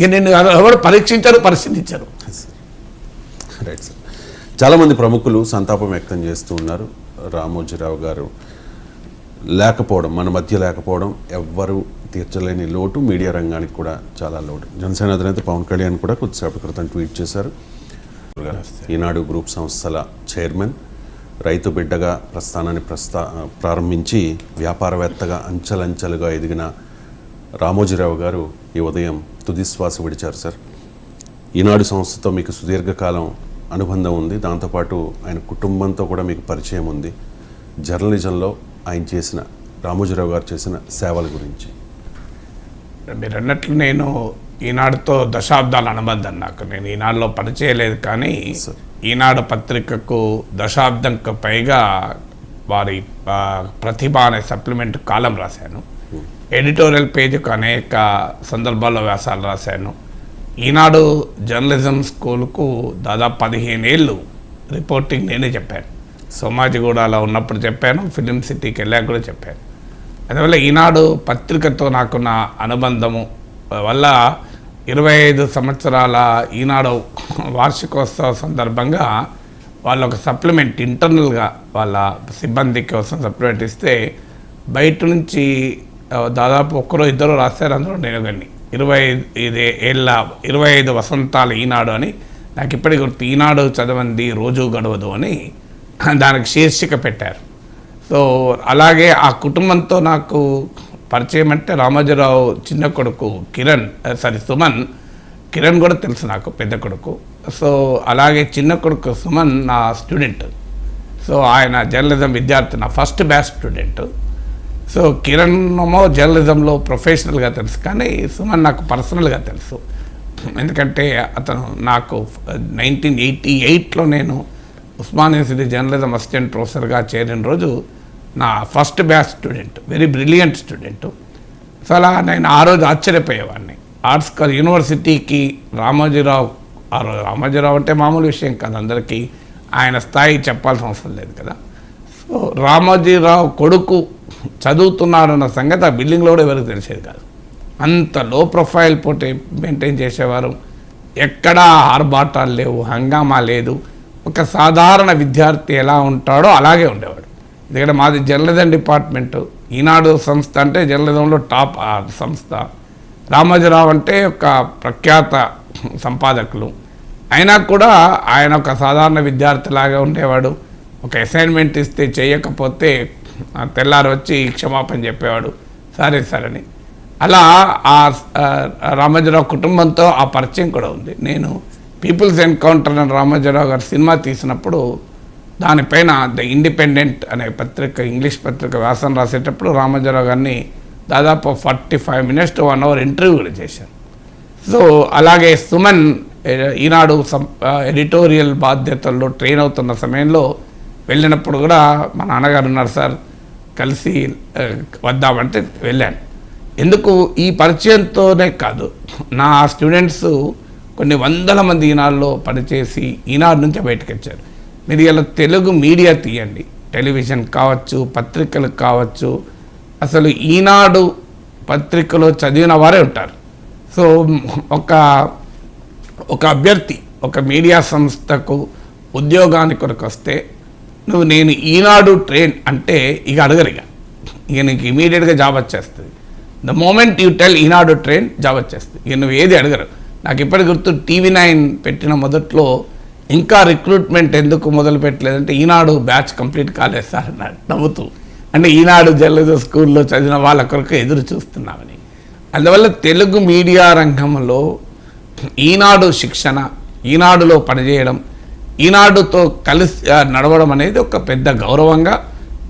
ఇక నేను ఎవరు పరీక్షించారు, పరిశీలించారు. Right sir. చాలామంది ప్రముఖులు సంతాపం వ్యక్తం చేస్తూ ఉన్నారు. రామోజీరావు గారు లేకపోవడం, మన మధ్య లేకపోవడం ఎవ్వరూ తీర్చలేని లోటు, మీడియా రంగానికి కూడా చాలా లోటు. జనసేన అధినేత పవన్ కళ్యాణ్ కూడా కొద్దిసేపటి క్రితం ట్వీట్ చేశారు. ఈనాడు గ్రూప్ సంస్థల చైర్మన్, రైతు బిడ్డగా ప్రస్థానాన్ని ప్రారంభించి వ్యాపారవేత్తగా అంచెలంచెలుగా ఎదిగిన రామోజీరావు గారు ఈ ఉదయం తుదిశ్వాస విడిచారు సార్. ఈనాడు సంస్థతో మీకు సుదీర్ఘకాలం అనుబంధం ఉంది, దాంతోపాటు ఆయన కుటుంబంతో కూడా మీకు పరిచయం ఉంది. జర్నలిజంలో ఆయన చేసిన, రామోజీరావు గారు చేసిన సేవల గురించి. మీరు అన్నట్లు నేను ఈనాడుతో దశాబ్దాల అనుబంధం. నాకు నేను ఈనాడులో పనిచేయలేదు, కానీ ఈనాడు పత్రికకు దశాబ్దంకు పైగా వారి ప్రతిభ అనే సప్లిమెంట్ కాలం రాశాను. ఎడిటోరియల్ పేజీకు అనేక సందర్భాల్లో వ్యాసాలు రాశాను. ఈనాడు జర్నలిజం స్కూల్కు దాదాపు 15 ఏళ్ళు రిపోర్టింగ్ నేనే చెప్పాను. సోమాజిగూడలో ఉన్నప్పుడు చెప్పాను, ఫిలిం సిటీకి వెళ్ళాక కూడా చెప్పాను. అందువల్ల ఈనాడు పత్రికతో నాకున్న అనుబంధము వల్ల 25 సంవత్సరాల ఈనాడు వార్షికోత్సవ సందర్భంగా వాళ్ళు ఒక సప్లిమెంట్ ఇంటర్నల్గా వాళ్ళ సిబ్బంది కోసం సప్లిమెంట్ ఇస్తే బయట నుంచి దాదాపు ఒక్కరో ఇద్దరు రాశారు. అందులో నేను కానీ 25 వసంతాలు ఈనాడు అని నాకు ఇప్పటికి గుర్తు. ఈనాడు చదవంది రోజు గడవదు అని దానికి శీర్షిక పెట్టారు. సో అలాగే ఆ కుటుంబంతో నాకు పరిచయం అంటే రామోజీరావు చిన్న కొడుకు సుమన్, కిరణ్ కూడా తెలుసు నాకు, పెద్ద కొడుకు. సో అలాగే చిన్న కొడుకు సుమన్ నా స్టూడెంట్. సో ఆయన జర్నలిజం విద్యార్థి, నా first batch student. So Kiran ఏమో జర్నలిజంలో ప్రొఫెషనల్గా తెలుసు, కానీ సుమన్ నాకు పర్సనల్గా తెలుసు. ఎందుకంటే అతను నాకు 1988లో నేను ఉస్మాన్ యూనివర్సిటీ జర్నలిజం అసిస్టెంట్ ప్రొఫెసర్గా చేరిన రోజు నా first batch student, very brilliant student. So అలా నేను ఆ రోజు ఆశ్చర్యపోయేవాడిని. ఆర్ట్స్ యూనివర్సిటీకి రామోజీరావు అంటే మామూలు విషయం కాదు, అందరికీ ఆయన స్థాయి చెప్పాల్సిన అవసరం లేదు కదా. సో రామోజీరావు కొడుకు చదువుతున్నాడన్న సంగతి ఆ బిల్డింగ్లో కూడా ఎవరికి తెలిసేది కాదు. అంత లో ప్రొఫైల్ పోటీ మెయింటైన్ చేసేవారు. ఎక్కడా ఆర్భాటాలు లేవు, హంగామా లేదు. ఒక సాధారణ విద్యార్థి ఎలా ఉంటాడో అలాగే ఉండేవాడు. ఎందుకంటే మాది జర్నలిజం డిపార్ట్మెంటు, ఈనాడు సంస్థ అంటే జర్నలిజంలో టాప్ సంస్థ. రామోజీరావు అంటే ఒక ప్రఖ్యాత సంపాదకులు. అయినా కూడా ఆయన ఒక సాధారణ విద్యార్థిలాగా ఉండేవాడు. ఒక అసైన్మెంట్ ఇస్తే చేయకపోతే తెల్లారి వచ్చి క్షమాపణ చెప్పేవాడు, సరే అని. అలా ఆ రామోజీరావు కుటుంబంతో ఆ పరిచయం కూడా ఉంది. నేను పీపుల్స్ ఎన్కౌంటర్ అని రామోజీరావు గారు సినిమా తీసినప్పుడు దానిపైన ద ఇండిపెండెంట్ అనే పత్రిక, ఇంగ్లీష్ పత్రిక వ్యాసం రాసేటప్పుడు రామోజీరావు గారిని దాదాపు 45 minutes to 1 hour ఇంటర్వ్యూ కూడా చేశాను. సో అలాగే సుమన్ ఈనాడు ఎడిటోరియల్ బాధ్యతల్లో ట్రైన్ అవుతున్న సమయంలో వెళ్ళినప్పుడు కూడా మా నాన్నగారు ఉన్నారు సార్, కలిసి వద్దామంటే వెళ్ళాను. ఎందుకు ఈ పరిచయంతోనే కాదు, నా స్టూడెంట్స్ కొన్ని వందల మంది ఈనాడులో పనిచేసి ఈనాడు నుంచి బయటకు వచ్చారు. మీరు ఇలా తెలుగు మీడియా తీయండి, టెలివిజన్ కావచ్చు, పత్రికలు కావచ్చు, అసలు ఈనాడు పత్రికలో చదివిన వారే ఉంటారు. సో ఒక అభ్యర్థి ఒక మీడియా సంస్థకు ఉద్యోగానికి కొరకు వస్తే నేను ఈనాడు ట్రైన్ అంటే ఇక అడగరు, ఇక నీకు ఇమీడియట్గా జాబ్ వచ్చేస్తుంది. ద మూమెంట్ యూ టెల్ ఈనాడు ట్రైన్ జాబ్ వచ్చేస్తుంది, ఇక నువ్వు ఏది అడగరు. నాకు ఇప్పటి గుర్తు TV9 పెట్టిన మొదట్లో ఇంకా రిక్రూట్మెంట్ ఎందుకు మొదలు పెట్టలేదంటే ఈనాడు బ్యాచ్ కంప్లీట్ కాలేదు సార్ అన్నాడు నవ్వుతూ. అంటే ఈనాడు జర్నలిజం స్కూల్లో చదివిన వాళ్ళ కొరకు ఎదురు చూస్తున్నామని. అందువల్ల తెలుగు మీడియా రంగంలో ఈనాడు శిక్షణ, ఈనాడులో పనిచేయడం, ఈనాడుతో కలిసి నడవడం అనేది ఒక పెద్ద గౌరవంగా,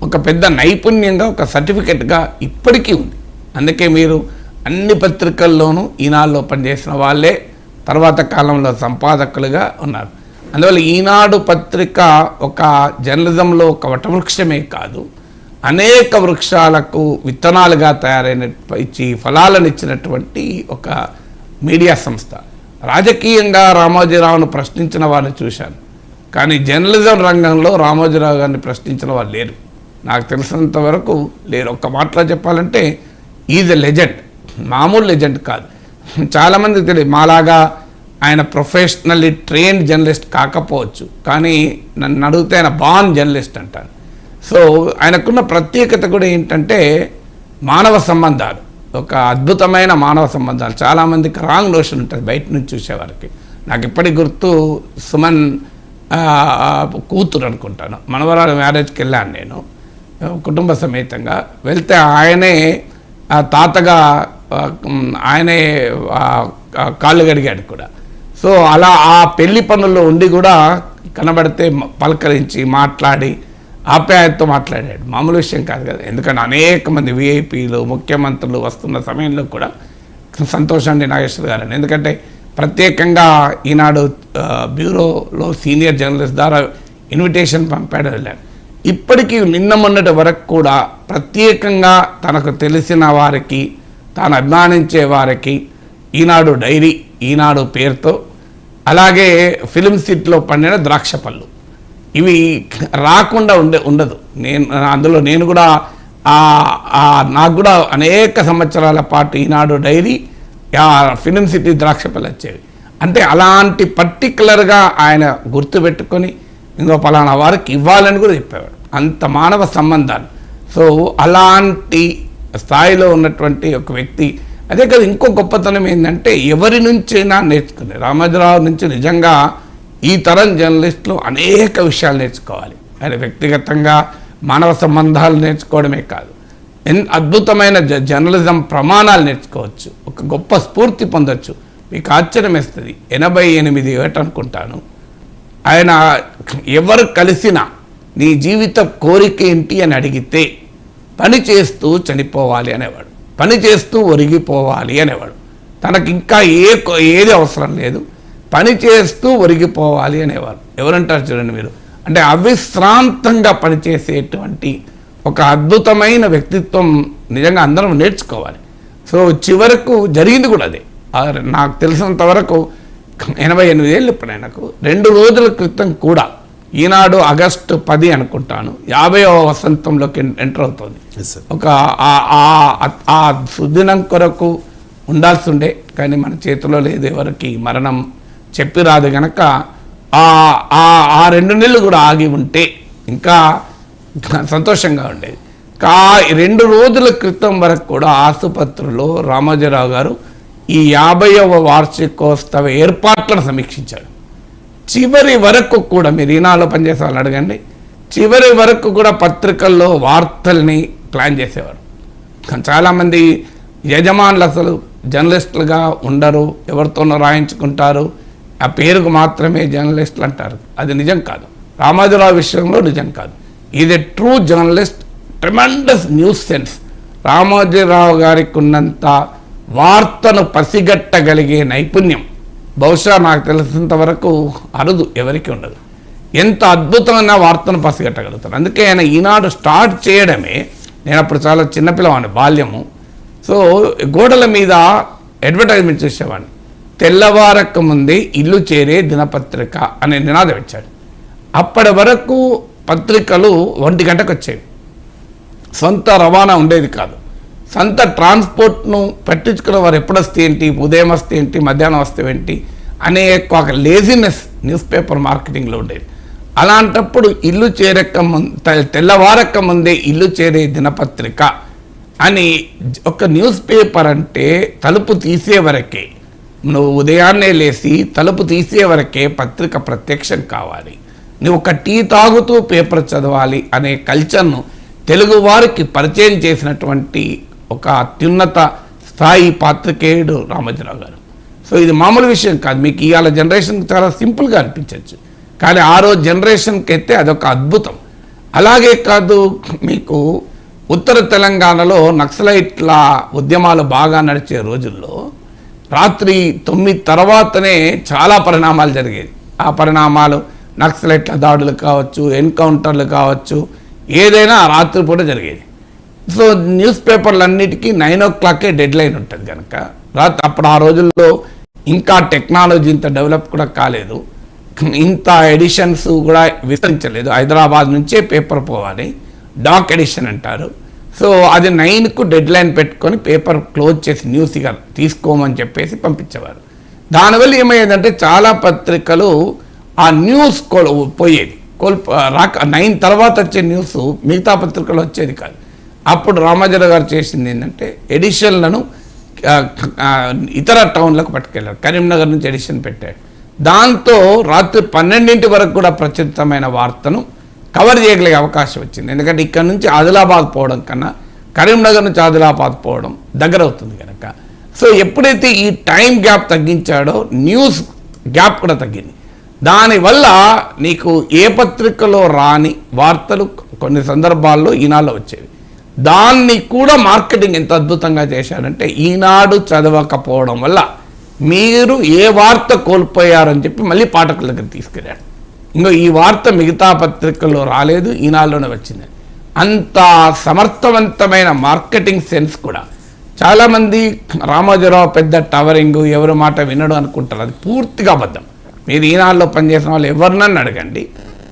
ఒక పెద్ద నైపుణ్యంగా, ఒక సర్టిఫికెట్గా ఇప్పటికీ ఉంది. అందుకే మీరు అన్ని పత్రికల్లోనూ ఈనాడులో పనిచేసిన వాళ్ళే తర్వాత కాలంలో సంపాదకులుగా ఉన్నారు. అందువల్ల ఈనాడు పత్రిక ఒక జర్నలిజంలో ఒక వటవృక్షమే కాదు, అనేక వృక్షాలకు విత్తనాలుగా తయారైన ఇచ్చి ఫలాలను ఇచ్చినటువంటి ఒక మీడియా సంస్థ. రాజకీయంగా రామోజీరావును ప్రశ్నించిన వారిని చూశాను, కానీ జర్నలిజం రంగంలో రామోజీరావు గారిని ప్రశ్నించిన వాళ్ళు లేరు, నాకు తెలిసినంత వరకు లేరు. ఒక్క మాటలో చెప్పాలంటే ఈజ్ ఎ లెజెండ్, మామూలు లెజెండ్ కాదు. చాలామంది తెలియదు, మాలాగా ఆయన ప్రొఫెషనల్లీ ట్రైన్డ్ జర్నలిస్ట్ కాకపోవచ్చు, కానీ నన్ను అడిగితే ఆయన బాన్ జర్నలిస్ట్ అంటారు. సో ఆయనకున్న ప్రత్యేకత కూడా ఏంటంటే మానవ సంబంధాలు, ఒక అద్భుతమైన మానవ సంబంధాలు. చాలామందికి రాంగ్ నోషన్ ఉంటుంది బయట నుంచి చూసేవారికి. నాకు ఇప్పటికి గుర్తు, సుమన్ కూతురు అనుకుంటాను, మనవరాలు మ్యారేజ్కి వెళ్ళాను నేను కుటుంబ సమేతంగా. వెళ్తే ఆయనే తాతగా ఆయనే కాళ్ళు గడిగాడు కూడా. సో అలా ఆ పెళ్లి పనుల్లో ఉండి కూడా కనబడితే పలకరించి మాట్లాడి ఆప్యాయతతో మాట్లాడాడు. మామూలు విషయం కాదు కదా, ఎందుకంటే అనేక మంది విఐపీలు ముఖ్యమంత్రులు వస్తున్న సమయంలో కూడా సంతోషండి నాగేశ్వర్ గారని, ఎందుకంటే ప్రత్యేకంగా ఈనాడు బ్యూరోలో సీనియర్ జర్నలిస్ట్ ద్వారా ఇన్విటేషన్ పంపాడు, వెళ్ళాడు. ఇప్పటికీ నిన్న మొన్నటి వరకు కూడా ప్రత్యేకంగా తనకు తెలిసిన వారికి, తాను అభిమానించే వారికి ఈనాడు డైరీ, ఈనాడు పేరుతో, అలాగే ఫిలిం సిటీలో పండిన ద్రాక్ష పళ్ళు, ఇవి రాకుండా ఉండదు. అందులో నేను కూడా నాకు కూడా అనేక సంవత్సరాల పాటు ఈనాడు డైరీ, ఫిలిం సిటీ ద్రాక్ష పళ్ళు వచ్చేవి. అంటే అలాంటి పర్టికులర్గా ఆయన గుర్తుపెట్టుకొని ఇంకో పలానా వారికి ఇవ్వాలని కూడా చెప్పేవాడు. అంత మానవ సంబంధాలు. సో అలాంటి స్థాయిలో ఉన్నటువంటి ఒక వ్యక్తి. అదే కదా ఇంకో గొప్పతనం ఏంటంటే ఎవరి నుంచైనా నేర్చుకునే, రామోజీరావు నుంచి నిజంగా ఈ తరం జర్నలిస్టులు అనేక విషయాలు నేర్చుకోవాలి. ఆయన వ్యక్తిగతంగా మానవ సంబంధాలు నేర్చుకోవడమే కాదు, అద్భుతమైన జర్నలిజం ప్రమాణాలు నేర్చుకోవచ్చు, ఒక గొప్ప స్ఫూర్తి పొందొచ్చు. మీకు ఆశ్చర్యం వేస్తుంది, 88 ఏట అనుకుంటాను, ఆయన ఎవరు కలిసినా నీ జీవిత కోరిక ఏంటి అని అడిగితే పని చేస్తూ చనిపోవాలి అనేవాడు, పని చేస్తూ ఒరిగిపోవాలి అనేవాడు. తనకి ఇంకా ఏది అవసరం లేదు, పని చేస్తూ ఒరిగిపోవాలి అనేవారు. ఎవరంటారు చూడండి మీరు, అంటే అవిశ్రాంతంగా పనిచేసేటువంటి ఒక అద్భుతమైన వ్యక్తిత్వం నిజంగా అందరం నేర్చుకోవాలి. సో చివరకు జరిగింది కూడా అదే. నాకు తెలిసినంత వరకు 88 ఏళ్ళు ఇప్పుడు ఆయనకు. 2 రోజుల క్రితం కూడా ఈనాడు ఆగస్టు 10 అనుకుంటాను 50వ వసంతంలోకి ఎంటర్ అవుతుంది. ఒక ఆ సుదినం కొరకు ఉండాల్సి ఉండే, కానీ మన చేతిలో లేదు, ఎవరికి మరణం చెప్పి రాదు గనక ఆ 2 నెలలు కూడా ఆగి ఉంటే ఇంకా సంతోషంగా ఉండేది. 2 రోజుల క్రితం వరకు కూడా ఆసుపత్రిలో రామోజీరావు గారు ఈ 50వ వార్షికోత్సవ ఏర్పాట్లను సమీక్షించాడు. చివరి వరకు కూడా, మీరు ఈనాడులో పనిచేసే వాళ్ళని అడగండి, చివరి వరకు కూడా పత్రికల్లో వార్తల్ని ప్లాన్ చేసేవారు. చాలామంది యజమానులు అసలు జర్నలిస్టులుగా ఉండరు, ఎవరితోనో రాయించుకుంటారు, ఆ పేరుకు మాత్రమే జర్నలిస్టులు అంటారు. అది నిజం కాదు. రామోజీరావు విషయంలో నిజం కాదు. Is a true journalist, tremendous news sense. Ramoji Rao గారికి ఉన్నంత వార్తను పసిగట్టగలిగే నైపుణ్యం బహుశా నాకు తెలిసినంత వరకు అరుదు, ఎవరికి ఉండదు. ఎంత అద్భుతమైన వార్తను పసిగట్టగలుగుతారు. అందుకే ఆయన ఈనాడు స్టార్ట్ చేయడమే, నేను అప్పుడు చాలా చిన్నపిల్లవాడిని, బాల్యము. సో గోడల మీద అడ్వర్టైజ్మెంట్ చూసేవాడిని. తెల్లవారక ముందే ఇల్లు చేరే దినపత్రిక అనే నినాదం ఇచ్చాడు. అప్పటి వరకు పత్రికలు 1 గంటకు వచ్చేవి, సొంత రవాణా ఉండేది కాదు, సొంత ట్రాన్స్పోర్ట్ను పట్టించుకున్న వారు ఎప్పుడు వస్తే ఏంటి, ఉదయం వస్తే ఏంటి, మధ్యాహ్నం వస్తే ఏంటి అనే ఒక లేజినెస్ న్యూస్ పేపర్ మార్కెటింగ్లో ఉండేది. అలాంటప్పుడు ఇల్లు తెల్లవారక ముందే ఇల్లు చేరే దినపత్రిక అని ఒక న్యూస్ పేపర్ అంటే తలుపు తీసే వరకే, నువ్వు ఉదయాన్నే లేచి తలుపు తీసే వరకే పత్రిక ప్రత్యక్షం కావాలి, నువ్వు ఒక టీ తాగుతూ పేపర్ చదవాలి అనే కల్చర్ను తెలుగు వారికి పరిచయం చేసినటువంటి ఒక అత్యున్నత స్థాయి పాత్రికేయుడు రామోజీరావు గారు. సో ఇది మామూలు విషయం కాదు. మీకు ఇవాళ జనరేషన్కి చాలా సింపుల్గా అనిపించవచ్చు, కానీ ఆ రోజు జనరేషన్కి అయితే అదొక అద్భుతం. అలాగే కాదు, మీకు ఉత్తర తెలంగాణలో నక్సలైట్ల ఉద్యమాలు బాగా నడిచే రోజుల్లో రాత్రి 9 తర్వాతనే చాలా పరిణామాలు జరిగేది. ఆ పరిణామాలు నక్సలైట్ల దాడులు కావచ్చు, ఎన్కౌంటర్లు కావచ్చు, ఏదైనా రాత్రిపూట జరిగేది. సో న్యూస్ పేపర్లన్నిటికీ 9 o'clock డెడ్ లైన్ ఉంటుంది కనుక అప్పుడు ఆ రోజుల్లో ఇంకా టెక్నాలజీ ఇంత డెవలప్ కూడా కాలేదు, ఇంత ఎడిషన్స్ కూడా విస్తరించలేదు. హైదరాబాద్ నుంచే పేపర్ పోవాలి, డాక్ ఎడిషన్ అంటారు. సో అది 9కు డెడ్ లైన్ పెట్టుకొని పేపర్ క్లోజ్ చేసి న్యూస్ ఇక తీసుకోమని చెప్పేసి పంపించేవారు. దానివల్ల ఏమయ్యేదంటే చాలా పత్రికలు ఆ న్యూస్ పోయేది, రాక 9 తర్వాత వచ్చే న్యూస్ మిగతా పత్రికలు వచ్చేది కాదు. అప్పుడు రామోజీరావు గారు చేసింది ఏంటంటే ఎడిషన్లను ఇతర టౌన్లకు పట్టుకెళ్ళారు. కరీంనగర్ నుంచి ఎడిషన్ పెట్టాడు. దాంతో రాత్రి 12 వరకు కూడా ప్రచురితమైన వార్తను కవర్ చేయగలిగే అవకాశం వచ్చింది. ఎందుకంటే ఇక్కడ నుంచి ఆదిలాబాద్ పోవడం కన్నా కరీంనగర్ నుంచి ఆదిలాబాద్ పోవడం దగ్గర అవుతుంది కనుక. సో ఎప్పుడైతే ఈ టైం గ్యాప్ తగ్గించాడో న్యూస్ గ్యాప్ కూడా తగ్గింది. దానివల్ల నీకు ఏ పత్రికలో రాని వార్తలు కొన్ని సందర్భాల్లో ఈనాడులో వచ్చేవి. దాన్ని కూడా మార్కెటింగ్ ఎంత అద్భుతంగా చేశాడంటే ఈనాడు చదవకపోవడం వల్ల మీరు ఏ వార్త కోల్పోయారని చెప్పి మళ్ళీ పాఠకుల దగ్గర తీసుకెళ్ళాడు. ఇంకో ఈ వార్త మిగతా పత్రికల్లో రాలేదు, ఈనాడులోనే వచ్చింది. అంత సమర్థవంతమైన మార్కెటింగ్ సెన్స్ కూడా. చాలామంది రామోజీరావు పెద్ద టవరింగ్, ఎవరి మాట వినడు అనుకుంటారు. అది పూర్తిగా అబద్ధం. మీరు ఈనాడులో పనిచేసిన వాళ్ళు ఎవరినని అడగండి,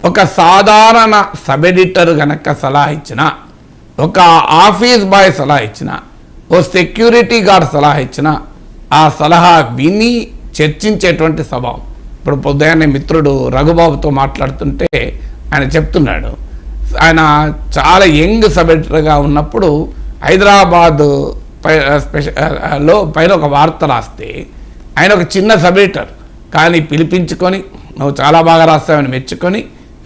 ఒక సాధారణ సబ్ ఎడిటర్ గనక సలహా ఇచ్చిన, ఒక ఆఫీస్ బాయ్ సలహా ఇచ్చిన, ఓ సెక్యూరిటీ గార్డ్ సలహా ఇచ్చిన, ఆ సలహా విని చర్చించేటువంటి స్వభావం. ఇప్పుడు పొద్దున్నే మిత్రుడు రఘుబాబుతో మాట్లాడుతుంటే ఆయన చెప్తున్నాడు, ఆయన చాలా యంగ్ సబ్ ఎడిటర్గా ఉన్నప్పుడు హైదరాబాద్ పైన ఒక వార్త రాస్తే ఆయన ఒక చిన్న సబ్ ఎడిటర్ కానీ పిలిపించుకొని నువ్వు చాలా బాగా రాస్తావని మెచ్చుకొని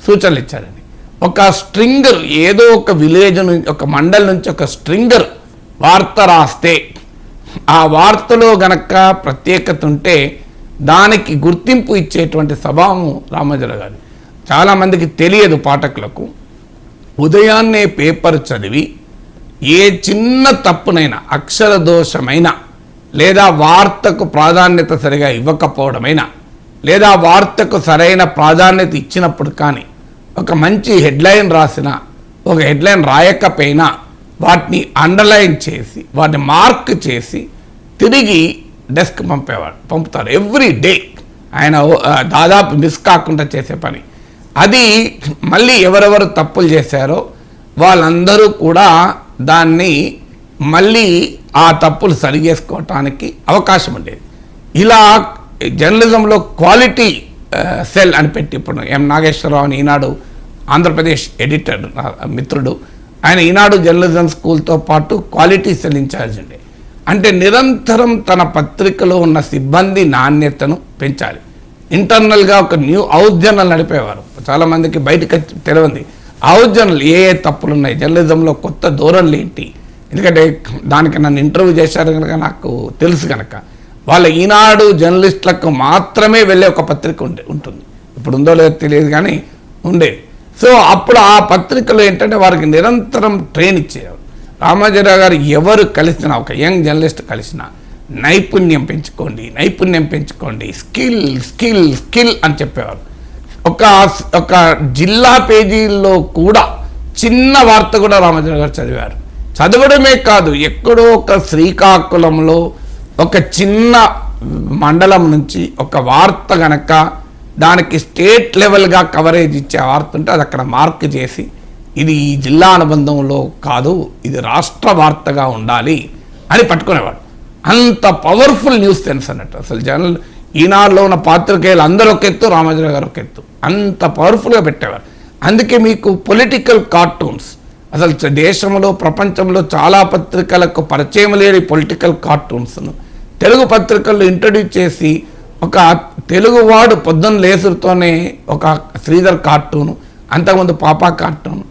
సూచనలు ఇచ్చారని. ఒక స్ట్రింగర్ ఏదో ఒక విలేజ్ నుంచి, ఒక మండల్ నుంచి ఒక స్ట్రింగర్ వార్త రాస్తే ఆ వార్తలో గనక ప్రత్యేకత ఉంటే దానికి గుర్తింపు ఇచ్చేటువంటి స్వభావం రామోజీరావు గారు. చాలామందికి తెలియదు పాఠకులకు. ఉదయాన్నే పేపర్ చదివి ఏ చిన్న తప్పునైనా, అక్షర దోషమైనా, లేదా వార్తకు ప్రాధాన్యత సరిగా ఇవ్వకపోవడమైనా, లేదా వార్తకు సరైన ప్రాధాన్యత ఇచ్చినప్పుడు కానీ ఒక మంచి హెడ్లైన్ రాసినా, ఒక హెడ్లైన్ రాయకపోయినా వాటిని అండర్లైన్ చేసి వాటిని మార్క్ చేసి తిరిగి డెస్క్ పంపుతారు ఎవ్రీ డే. ఆయన దాదాపు మిస్ కాకుండా చేసే పని అది. మళ్ళీ ఎవరెవరు తప్పులు చేశారో వాళ్ళందరూ కూడా దాన్ని మళ్ళీ ఆ తప్పులు సరి చేసుకోవటానికి అవకాశం ఉండేది. ఇలా జర్నలిజంలో క్వాలిటీ సెల్ అని పెట్టి, ఇప్పుడు ఎం నాగేశ్వరరావు అని ఈనాడు ఆంధ్రప్రదేశ్ ఎడిటర్ మిత్రుడు, ఆయన ఈనాడు జర్నలిజం స్కూల్తో పాటు క్వాలిటీ సెల్ ఇన్ఛార్జ్ ఉండే. అంటే నిరంతరం తన పత్రికలో ఉన్న సిబ్బంది నాణ్యతను పెంచాలి. ఇంటర్నల్గా ఒక హౌస్ జర్నల్ నడిపేవారు. చాలామందికి బయటకు తెలియంది హౌస్ జర్నల్ ఏ తప్పులు ఉన్నాయి, జర్నలిజంలో కొత్త ధోరణులు ఏంటి. ఎందుకంటే దానికి నన్ను ఇంటర్వ్యూ చేశారు కనుక నాకు తెలుసు కనుక. వాళ్ళ ఈనాడు జర్నలిస్టులకు మాత్రమే వెళ్ళే ఒక పత్రిక ఉంటుంది. ఇప్పుడు ఉందో లేదో తెలియదు కానీ ఉండేది. సో అప్పుడు ఆ పత్రికలో ఏంటంటే వారికి నిరంతరం ట్రైన్ ఇచ్చేవారు. రామోజీరావు గారు ఎవరు కలిసినా, ఒక యంగ్ జర్నలిస్ట్ కలిసినా నైపుణ్యం పెంచుకోండి, స్కిల్ స్కిల్ స్కిల్ అని చెప్పేవారు. ఒక జిల్లా పేజీల్లో కూడా చిన్న వార్త కూడా రామోజీరావు గారు చదివారు. చదవడమే కాదు, ఎక్కడో ఒక శ్రీకాకుళంలో ఒక చిన్న మండలం నుంచి ఒక వార్త గనక దానికి స్టేట్ లెవెల్గా కవరేజ్ ఇచ్చే వార్త ఉంటే అది అక్కడ మార్క్ చేసి ఇది ఈ జిల్లా అనుబంధంలో కాదు, ఇది రాష్ట్ర వార్తగా ఉండాలి అని పట్టుకునేవాడు. అంత పవర్ఫుల్ న్యూస్ సెన్స్ అన్నట్టు. అసలు జర్నల్ ఈనాడులో ఉన్న పాత్రికేయులు అందరూ ఒక ఎత్తు, రామోజీరావు గారు ఒక ఎత్తు, అంత పవర్ఫుల్గా పెట్టేవారు. అందుకే మీకు పొలిటికల్ కార్టూన్స్, అసలు దేశంలో ప్రపంచంలో చాలా పత్రికలకు పరిచయం లేని పొలిటికల్ కార్టూన్స్ను తెలుగు పత్రికల్లో ఇంట్రడ్యూస్ చేసి, ఒక తెలుగువాడు పొద్దున్న లేసుతోనే ఒక శ్రీధర్ కార్టూను, అంతకుముందు పాపా కార్టూన్,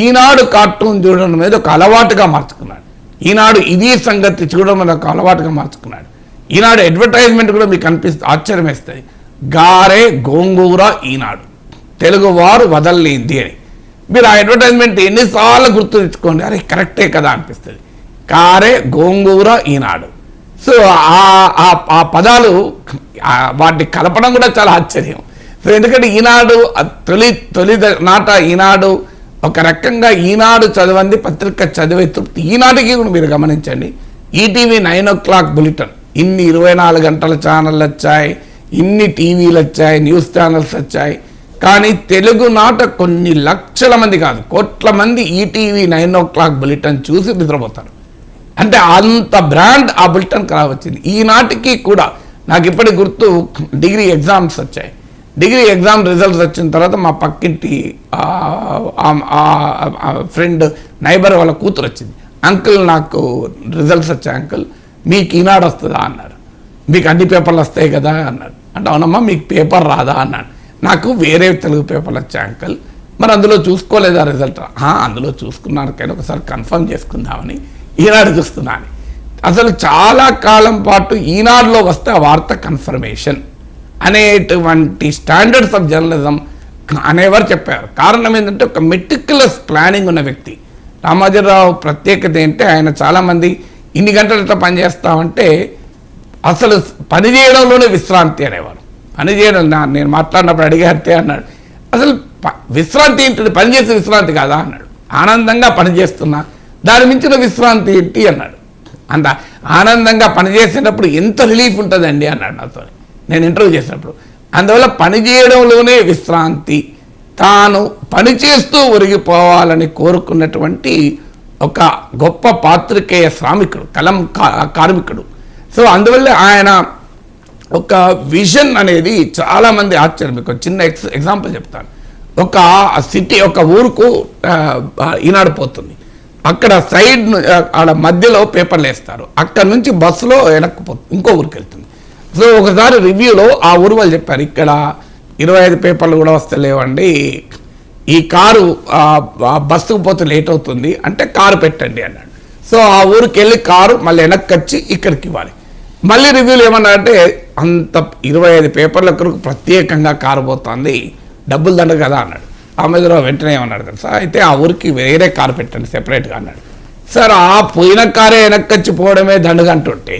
ఈనాడు కార్టూన్ చూడడం మీద ఒక అలవాటుగా మార్చుకున్నాడు. ఈనాడు ఇది సంగతి చూడడం మీద ఒక అలవాటుగా మార్చుకున్నాడు. ఈనాడు అడ్వర్టైజ్మెంట్ కూడా మీకు ఆశ్చర్యం వేస్తుంది. గారే గోంగూర ఈనాడు, తెలుగువారు వదల్లేంది అని. మీరు ఆ అడ్వర్టైజ్మెంట్ ఎన్నిసార్లు గుర్తు తెచ్చుకోండి, అరే కరెక్టే కదా అనిపిస్తుంది. కారే గోంగూర ఈనాడు. సో ఆ పదాలు వాటిని కలపడం కూడా చాలా ఆశ్చర్యం. సో ఎందుకంటే ఈనాడు తొలి నాట ఈనాడు ఒక రకంగా ఈనాడు చదవండి పత్రిక చదివే తృప్తి ఈనాటికి కూడా మీరు గమనించండి. ఈటీవీ 9 o'clock బులెటిన్, ఇన్ని 24 గంటల ఛానళ్ళు వచ్చాయి, ఇన్ని టీవీలు వచ్చాయి, న్యూస్ ఛానల్స్ వచ్చాయి, కానీ తెలుగునాట కొన్ని లక్షల మంది కాదు కోట్ల మంది ఈటీవీ 9 o'clock బులెటిన్ చూసి నిద్రపోతారు. అంటే అంత బ్రాండ్ ఆ బులెటిన్ ఖరాబ్ వచ్చింది. ఈనాటికి కూడా నాకు ఇప్పటికి గుర్తు, డిగ్రీ ఎగ్జామ్స్ వచ్చాయి. డిగ్రీ ఎగ్జామ్ రిజల్ట్స్ వచ్చిన తర్వాత మా పక్కింటి ఫ్రెండ్ నైబర్ వాళ్ళ కూతురు వచ్చింది. అంకుల్ నాకు రిజల్ట్స్ వచ్చాయి అంకుల్, మీకు ఈనాడు వస్తుందా అన్నారు. మీకు అన్ని పేపర్లు వస్తాయి కదా అన్నాడు. అంటే అవునమ్మా మీకు పేపర్ రాదా అన్నాడు. నాకు వేరే తెలుగు పేపర్లు వచ్చాయి అంకుల్, మరి అందులో చూసుకోలేదా రిజల్ట్? అందులో చూసుకున్నాను కానీ ఒకసారి కన్ఫర్మ్ చేసుకుందామని ఈనాడు చూస్తున్నాను. అసలు చాలా కాలం పాటు ఈనాడులో వస్తే ఆ వార్త కన్ఫర్మేషన్ అనేటువంటి స్టాండర్డ్స్ ఆఫ్ జర్నలిజం అనేవారు చెప్పారు. కారణం ఏంటంటే ఒక మెటిక్యులస్ ప్లానింగ్ ఉన్న వ్యక్తి. రామోజీరావు ప్రత్యేకత ఏంటంటే ఆయన చాలామంది ఇన్ని గంటలు ఎట్లా పనిచేస్తామంటే అసలు పనిచేయడంలోనే విశ్రాంతి అనేవారు. పనిచేయడం నేను మాట్లాడినప్పుడు అడిగారితే అన్నాడు, అసలు విశ్రాంతి ఏంటి, పనిచేసే విశ్రాంతి కాదా అన్నాడు. ఆనందంగా పనిచేస్తున్నా దాని మించిన విశ్రాంతి ఏంటి అన్నాడు. అంత ఆనందంగా పనిచేసేటప్పుడు ఎంత రిలీఫ్ ఉంటుందండి అన్నాడు నాతో నేను ఇంటర్వ్యూ చేసినప్పుడు. అందువల్ల పనిచేయడంలోనే విశ్రాంతి, తాను పనిచేస్తూ ఒరిగిపోవాలని కోరుకున్నటువంటి ఒక గొప్ప పాత్రికేయ శ్రామికుడు, కలం కార్మికుడు. సో అందువల్ల ఆయన ఒక విజన్ అనేది చాలామంది ఆశ్చర్యం. మీకు చిన్న ఎగ్జాంపుల్ చెప్తాను. ఒక సిటీ, ఒక ఊరుకు ఈనాడు పోతుంది. అక్కడ సైడ్ ఆడ మధ్యలో పేపర్లు వేస్తారు. అక్కడ నుంచి బస్సులో వెనక్కిపోతుంది, ఇంకో ఊరికి వెళ్తుంది. సో ఒకసారి రివ్యూలో ఆ ఊరు వాళ్ళు చెప్పారు, ఇక్కడ 25 పేపర్లు కూడా వస్తలేవండి, ఈ కారు బస్సుకు పోతే లేట్ అవుతుంది అంటే కారు పెట్టండి అన్నాడు. సో ఆ ఊరికి వెళ్ళి కారు మళ్ళీ వెనక్కి వచ్చి ఇక్కడికి ఇవ్వాలి. మళ్ళీ రివ్యూలు ఏమన్నారంటే అంత 25 పేపర్ల కొరకు ప్రత్యేకంగా కారు పోతుంది, డబ్బులు దండ కదా అన్నాడు. రామోజీరావు వెంటనే ఏమన్నాడు తెలుసా, అయితే ఆ ఊరికి వేరే కారు పెట్టండి సెపరేట్గా అన్నాడు. సార్ ఆ పోయిన కారే వెనక్కి వచ్చి పోవడమే దండగా అంటుంటే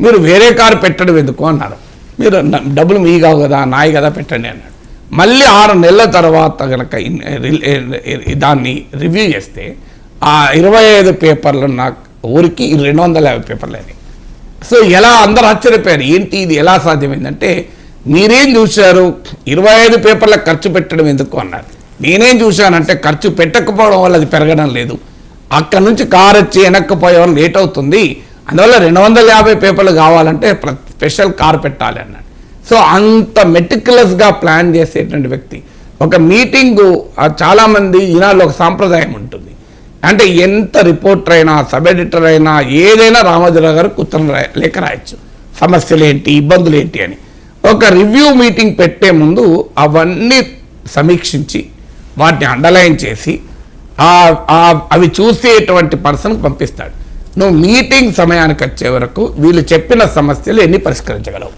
మీరు వేరే కారు పెట్టడం ఎందుకు అన్నారు. మీరు డబ్బులు మీ కావు కదా, నాయి కదా, పెట్టండి అన్నాడు. మళ్ళీ 6 నెలల తర్వాత కనుక దాన్ని రివ్యూ చేస్తే ఆ 25 పేపర్లు నా ఊరికి 250 పేపర్లు అయినాయి. సో ఎలా అందరూ ఆశ్చర్యపోయారు, ఏంటి ఇది ఎలా సాధ్యమైందంటే, మీరేం చూశారు 25 పేపర్లకు ఖర్చు పెట్టడం ఎందుకు అన్నారు. నేనేం చూశానంటే ఖర్చు పెట్టకపోవడం వల్ల అది పెరగడం లేదు, అక్కడ నుంచి కారు వచ్చి వెనక్కిపోయేవాళ్ళు లేట్ అవుతుంది, అందువల్ల 250 పేపర్లు కావాలంటే స్పెషల్ కార్ పెట్టాలి అన్నాడు. సో అంత మెటిక్యులస్గా ప్లాన్ చేసేటువంటి వ్యక్తి. ఒక మీటింగు చాలామంది ఈనాడులో ఒక సాంప్రదాయం ఉంటుంది, అంటే ఎంత రిపోర్టర్ అయినా సబ్ ఎడిటర్ అయినా ఏదైనా రామోజీరావు గారికి ఉత్తరం లేఖ రాయొచ్చు, సమస్యలు ఏంటి, ఇబ్బందులు ఏంటి అని. ఒక రివ్యూ మీటింగ్ పెట్టే ముందు అవన్నీ సమీక్షించి వాటిని అండర్లైన్ చేసి అవి చూసేటువంటి పర్సన్కి పంపిస్తాడు. నువ్వు మీటింగ్ సమయానికి వచ్చే వరకు వీళ్ళు చెప్పిన సమస్యలు ఎన్ని పరిష్కరించగలవు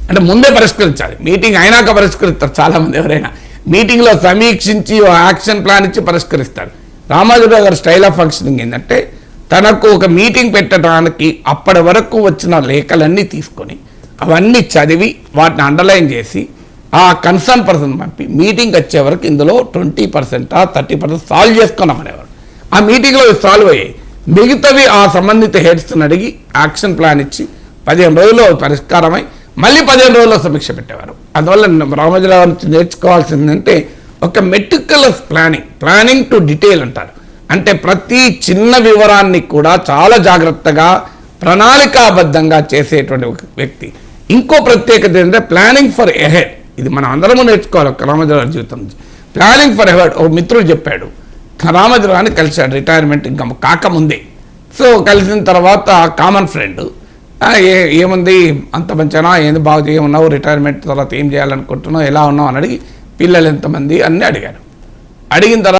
అంటే ముందే పరిష్కరించాలి. మీటింగ్ అయినాక పరిష్కరిస్తారు చాలామంది. ఎవరైనా మీటింగ్లో సమీక్షించి యాక్షన్ ప్లాన్ ఇచ్చి పరిష్కరిస్తారు. రామోజీరావు గారి స్టైల్ ఆఫ్ ఫంక్షనింగ్ ఏంటంటే తనకు ఒక మీటింగ్ పెట్టడానికి అప్పటి వరకు వచ్చిన లేఖలన్నీ తీసుకొని అవన్నీ చదివి వాటిని అండర్లైన్ చేసి ఆ కన్సర్న్ పర్సన్ పంపి మీటింగ్ వచ్చే వరకు ఇందులో 20% 30% సాల్వ్ చేసుకున్నామనేవారు. ఆ మీటింగ్లో సాల్వ్ అయ్యాయి, మిగతావి ఆ సంబంధిత హెడ్స్ని అడిగి యాక్షన్ ప్లాన్ ఇచ్చి 15 రోజుల్లో పరిష్కారమై మళ్ళీ 15 రోజుల్లో సమీక్ష పెట్టేవారు. అందువల్ల రామోజీరావు నుంచి నేర్చుకోవాల్సిందంటే ఒక మెటిక్యులస్ ప్లానింగ్ టు డీటెయిల్ అంటారు. అంటే ప్రతి చిన్న వివరాన్ని కూడా చాలా జాగ్రత్తగా ప్రణాళికాబద్ధంగా చేసేటువంటి ఒక వ్యక్తి. ఇంకో ప్రత్యేకత ఏంటంటే ప్లానింగ్ ఫర్ ఎహెడ్. ఇది మనం అందరము నేర్చుకోవాలి ఒక రామోజీరావు జీవితం నుంచి. Planning for ahead. ఒక మిత్రుడు చెప్పాడు, రామోజీరావుని కలిశాడు రిటైర్మెంట్ ఇంకా కాకముందే. సో కలిసిన తర్వాత కామన్ ఫ్రెండ్, ఏముంది అంత మంచిగా, ఏంది బాగా ఏమున్నావు, రిటైర్మెంట్ తర్వాత ఏం చేయాలనుకుంటున్నావు, ఎలా ఉన్నావు అని అడిగి పిల్లలు ఎంతమంది అన్నీ అడిగారు. అడిగిన తర్వాత